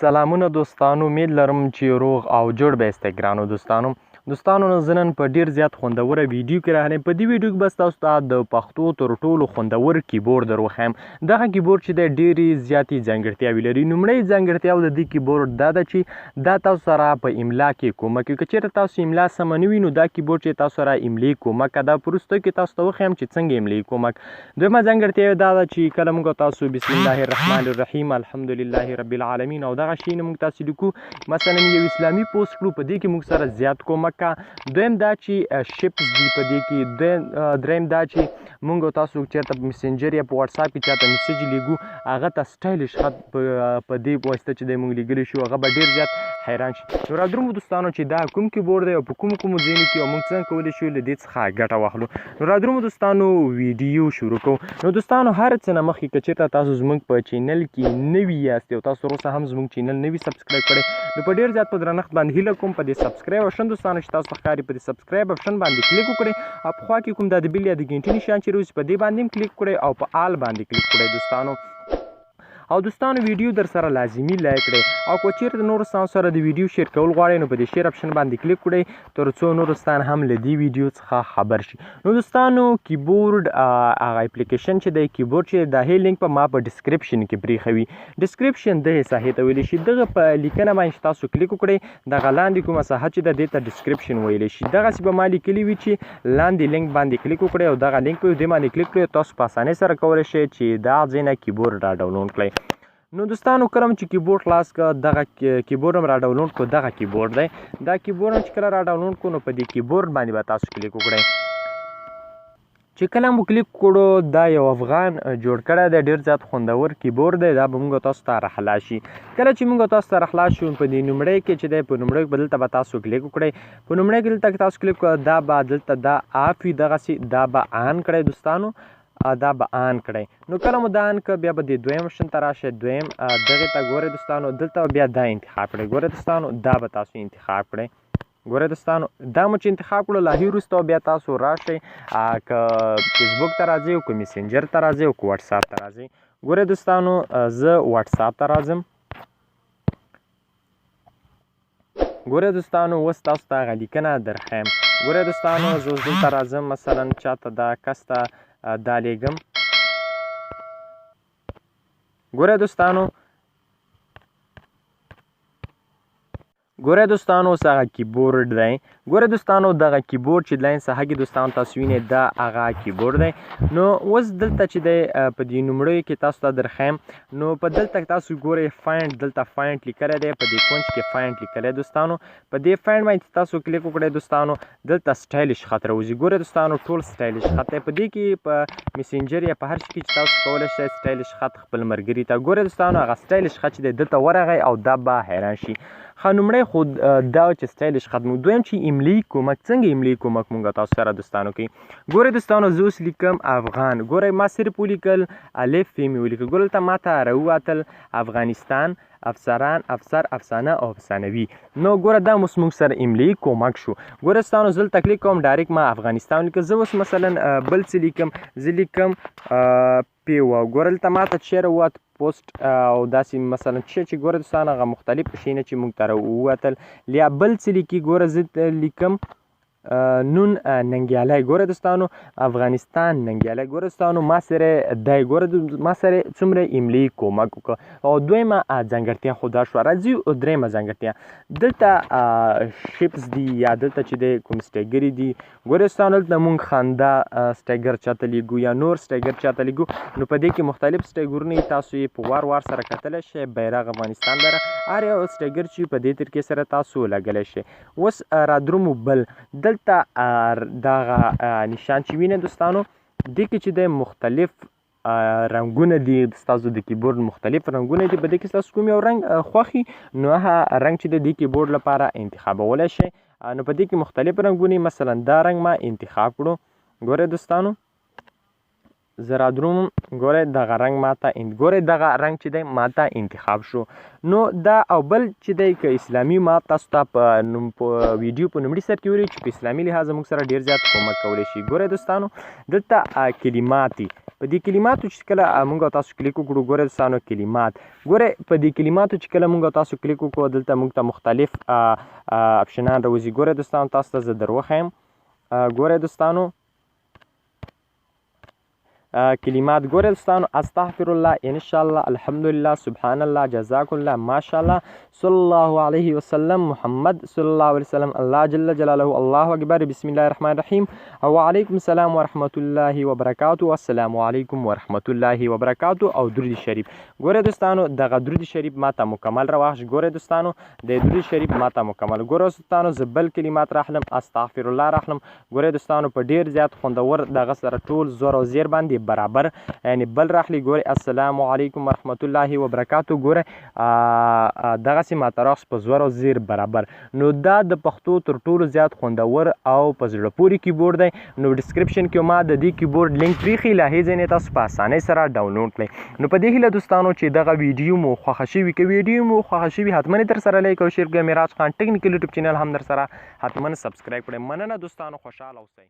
سلامونه دوستانو، امید لرم چې روغ او جوړ به یاستئ ګرانو دوستانو زه نن په ډیر زیات خوندوره ویډیو کې راغلی. په دې ویډیو کې به ستاسو ته د پښتو تر ټولو خوندور کیبورډ در وښیم. دغه کیبورډ چې دی ډېرې زیاتې ځانګړتیاوې لري. لومړۍ ځانګړتیاو د دې کیبورډ دا ده چې دا تاسو سره په املا کې کومک کوي. که چېرته تاسو املا سمه نه وي نو دا کیبورډ چې تاسو سره املې کومک کوي. دا په وروستیو کې تاسو ته وښیم چې څنګه املې کومک. دویمه ځانګړتیا دا ده چې کله موږ تاسو بسم الله الرحمن الرحیم الحمدلله رب العالمین او دغه شی نه موږ تاسو لیکو، مثلا یو اسلامي پوسټ کړو، په دې کې موږ سره زیات کومک کا. دویم دا چې شپس دي په دې کې. دریم دا چې موږ تاسو چېرته په میسنجر یا په وټساپ کې چاته میسج لیږو، هغه ته سټایلش خط په دې واسطه چې دی موږ لیږلی شو، هغه به ډېر زیات حیران شي. نو رادرومو دوستانو چې دا کوم کیبورډ دی او په کومو ځایونو کې او موږ څنګه کولی شو له دې څخه ګټه واخلو. نو رادرومو دوستانو ویډیو شروع کوو. نو دوستانو هر څه نه مخکې که چېرته تاسو زموږ په چینل کې نوي یاست او تاسو تر اوسه هم زموږ چینل نه وي سبسکرایب کړی، نو په ډېر زیات په درنښت باندې هیله کوم په دې سبسکرایب آپشن دوستانو چې تاسو ته ښکاري، په دې سبسکرایب آپشن باندې کلیک وکړئ او په خوا کې کوم دا د بیل یا د ګنټې نشان چې روزي په دې باندې هم کلیک کړئ او په آل باندې کلیک کړئ دوستانو. او دوستانو ویډیو در سره لازمي لایک کړئ او که چېرته نورو ستاسو سره د ویډیو شیر کول غواړئ نو په دې شیر اپشن باندې کلیک کړئ تر څو نورستان هم له دې ویډیو څخه خبر شي. نو دوستانو کیبورډ هغه اپلیکیشن چې دی کیبورډ چې د هغې لینک په ما په ډسکرپشن کې پرېښوي. ډسکرپشن دغې ساحې ته ویلی شي. دغه په لیکنه باندې چې تاسو کلیک وکړئ دغه لاندې کومه ساحه چې ده دې ته ډسکرپشن ویلی شي. دغسې به ما لیکلي وي چې لاندې لینک باندې کلیک وکړئ او دغه لینک په دې باندې کلیک کړئ، تاسو په اسانۍ سره کولی شئ چې دا ځای نه کیبورډ را ډاونلوډ کړئ. نو دوستانو کله چې کیبورډ خلاص کړه دغه کیبورډ هم را ډاونلوډ کړو. دغه کیبورډ دی. دا کیبورډ هم چې کله را ډاونلوډ کړو نو په دې کیبورډ باندې به تاسو کلیک وکړئ. چې کله مو کلیک کړو دا یو افغان جوړ کړی دی، ډېر زیات خوندور کیبورډ دی. دا به موږ تاسو ته راخلاص شي. کله چې موږ تاسو ته راخلاص شو په دې نومړی کې چې دی په نومړی کې دلته به تاسو کلیک وکړئ. په نومړی کې دلته تاسو کلیک کړئ دا به دلته دا آف وي، دغسې دا به آن کړئ دوستانو، دا به آن کړئ. نو کله مو دا آن کړه بیا به د دویم آپشن ته راشئ. دویم دغې ته ګورئ دوستانو، دلته بیا دا انتخاب کړئ. ګورئ دوستانو دا به تاسو انتخاب کړئ. ګورئ دوستانو دا مو چې انتخاب کړو له هغې وروسته بیا تاسو راشئ که فیسبوک ته راځئ او که میسنجر ته راځئ او که وټساپ ته راځئ. ګورئ دوستانو زه وټساپ ته راځم. ګورئ دوستانو اوس تاسو ته هغه لیکنه درښیم. ګورئ دوستانو زه اوس دلته راځم، مثلا چاته دا کس ته دا لیږم. ګورئ دوستانو اوس هغه کیبورډ دی. ګورئ دوستانو دغه کیبورډ چې لاین ساحه کې دوستانو تاسو وینئ دا هغه کیبورډ دی. نو اوس دلته چې دی په دې نومړیو کې تاسو ته درښیم نو په دلته تاسو ګورئ فاینډ، دلته فاینډ لیکلی دی، په دې کونج کې فاینډ لیکلی دوستانو. په دې فاینډ باندې تاسو کلیک وکړئ دوستانو، دلته سټایلش خط راوځي. ګورئ دوستانو ټول سټایلش خط دی. په دې کې په میسنجر یا په هر شي کې چې تاسو کولی شئ سټایلش خط خپل ملګري ته. ګورئ دوستانو هغه سټایلش خط چې دی دلته ورغی او دا به حیران شي. ښه نومړی خو دا چې سټایلش خط موږ. دویم چې املې کومک، څنګه املې کومک موږ تاسو سره دوستانو کوي. ګورئ دوستانو زه اوس لیکم افغان. ګورئ ما صرف ولیکل الف مې ولیکل. ګورئ دلته ما ته راووتل افغانستان، افسران، افسر، افسانه او افسانوي. نو ګوره دا اوس موږ سره املې کومک شو. ګوره دوستانو زه دلته کلیک کوم ډایرکټ ما افغانستان ولیکل. زه اوس مثلا بل څه لیکم، زه لیکم پیوه. ګوره دلته ما ته چېرې ووت پوسټ او داسې مثلا چې ګوره دوستانو هغه مختلف شیونه چې موږ ته راووتل. یا بل څه لیکي، ګوره زه لیکم نون ننګیالی. ګوره دوستانو افغانستان ننګیالی. ګوره دوستانو ما سره دی. ګوره ما سره څومره املې کومک وکړه. او دویمه ځانګړتیا خو دا شوه. راځي درېیمه ځانګړتیا دلته شپس دي یا دلته چې دی کوم سټیګرې دي. ګوره دوستانو دلته موږ خندا سټیګر چاته لیږو یا نور سټیګر چاته لیږو. نو په دې کې مختلف سټیګرونه تاسو یې په وار وار سره کتلی شئ. بیرغ افغانستان بیرغ هر یو سټیګر چې په دې طریقې سره تاسو لګلی شئ. اوس رادرومو بل دلته دغه نشان چې وینئ دوستانو دې کې چې دی مختلف رنګونه دي. ستاسو د کیبورډ مختلف رنګونه دي. په دې کې ستاسو کوم یو رنګ خوښي نو هغه رنګ چې دی د کیبورډ لپاره انتخابولی شئ. نو په دې کې مختلف رنګونه مثلا دا رنګ ما انتخاب کړو. ګورئ دوستانو زه را دروم. ګورئ دغه رنګ ماته ګورئ دغه رنګ چې دی ماته انتخاب شو. نو دا او بل چې دی که اسلامي ما تاسو ته په ویډیو په لومړي سر کې ویلي چې په اسلامي لحاظ موږ سره ډېر زیات کومک کولی شي. ګورئ دوستانو دلته کلمات دي. په دې کلماتو چې کله موږ تاسو کلیک وکړو ګورئ دوستانو کلمات. ګورئ په دې کلماتو چې کله موږ تاسو کلیک وکړو دلته موږ ته مختلف اپشنان راوځي. ګورئ دوستانو تاسو ته زه در وښیم. ګورئ دوستانو کلمات ګورئ دوستانو استغفر الله ان شاء الله الحمدلله سبحان الله جزاک الله ماشاء الله صلی الله علیه وسلم محمد صلی الله علیه وسلم الله جل جلاله الله اکبر بسم الله الرحمن الرحیم وعلیکم السلام ورحمت الله وبرکاته السلام علیکم ورحمت الله وبرکاته او درود شریف. ګورئ دوستانو دغه درود شریف ماته مکمل راواخیست. ګورئ دوستانو د درود شریف ماته مکمل. ګورئ دوستانو زه بل کلمات راخلم استغفر الله راخلم. ګورئ دوستانو په ډیر زیات خوندور دغه سره ټول زور او زیر باندې برابر یعنی بل راخلی. ګورئ السلام علیکم ورحمت الله وبرکاته. ګورئ دغسې ماته راغوست په زور او زیر برابر. نو دا د پښتو تر ټولو زیات خوندور او په زړه پورې کیبورډ دی. نو ډسکرپشن کې ما د دې کیبورډ لینک پریښي له هغې ځای نه تاسو په اسانۍ سره ډاونلوډ کړئ. نو په دې هیله دوستانو چې دغه ویډیو مو خوښه شوي که ویډیو مو خوښه شوي هتمن تر سره لایک او شیر کړئ. میراج خان ټیکنیکل یوټیوب چینل هم در سره هتمن سبسکرایب کړئ. مننه دوستانو خوشحاله اوسئ.